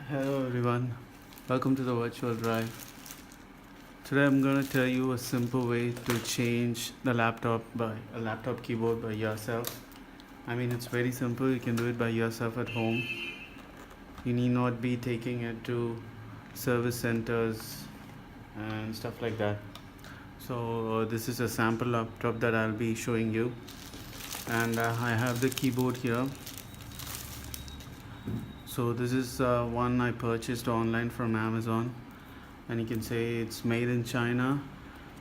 Hello everyone, welcome to the virtual drive. Today I'm going to tell you a simple way to change the laptop keyboard by yourself. I mean, it's very simple. You can do it by yourself at home. You need not be taking it to service centers and stuff like that. So this is a sample laptop that I'll be showing you, and I have the keyboard here. So this is one I purchased online from Amazon, and you can say it's made in China.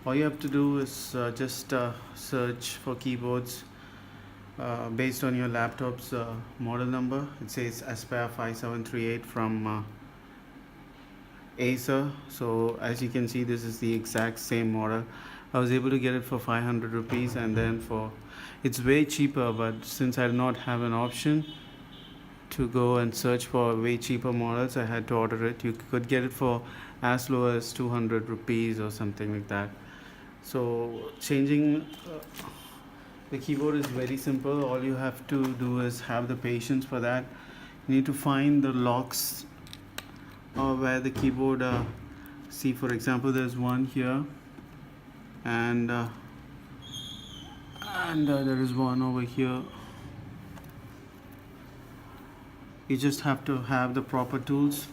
All you have to do is just search for keyboards based on your laptop's model number. It says ASPIRE 5738 from ACER. So as you can see, this is the exact same model. I was able to get it for 500 rupees, and then it's way cheaper, but since I did not have an option to go and search for way cheaper models, I had to order it. You could get it for as low as 200 rupees or something like that. So changing the keyboard is very simple. All you have to do is have the patience for that. You need to find the locks where the keyboard see, for example, there's one here, and there is one over here. You just have to have the proper tools.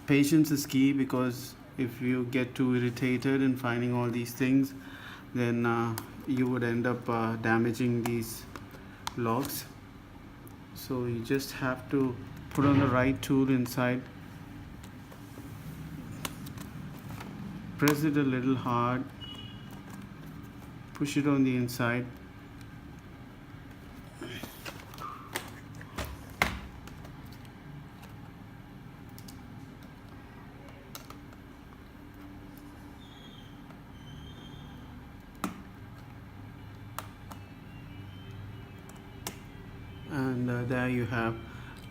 Patience is key, because if you get too irritated in finding all these things, then you would end up damaging these locks. So you just have to put on the right tool inside, press it a little hard, push it on the inside, and there you have.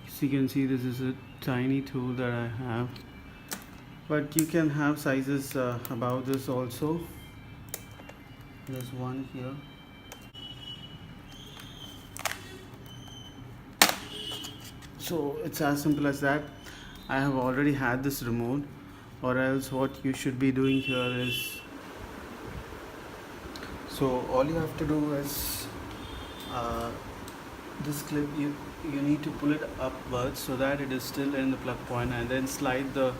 So you can see this is a tiny tool that I have, but you can have sizes about this also. There's one here. So it's as simple as that. I have already had this removed, or else what you should be doing here is, so all you have to do is this clip, you need to pull it upwards so that it is still in the plug point, and then slide the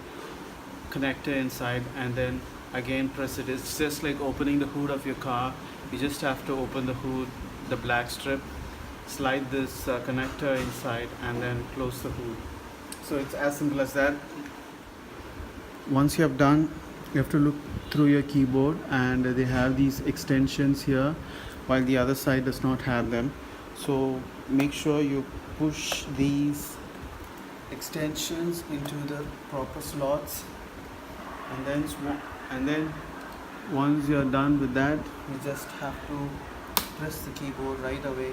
connector inside, and then again press it. It's just like opening the hood of your car. You just have to open the hood, the black strip, slide this connector inside, and then close the hood. So it's as simple as that. Once you have done, you have to look through your keyboard, and they have these extensions here, while the other side does not have them. So make sure you push these extensions into the proper slots, and then once you're done with that, you just have to press the keyboard right away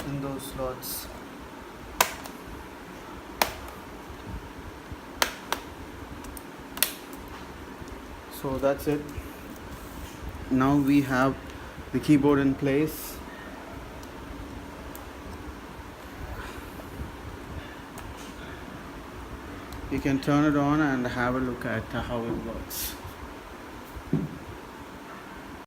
in those slots. So that's it. Now we have the keyboard in place. You can turn it on and have a look at how it works.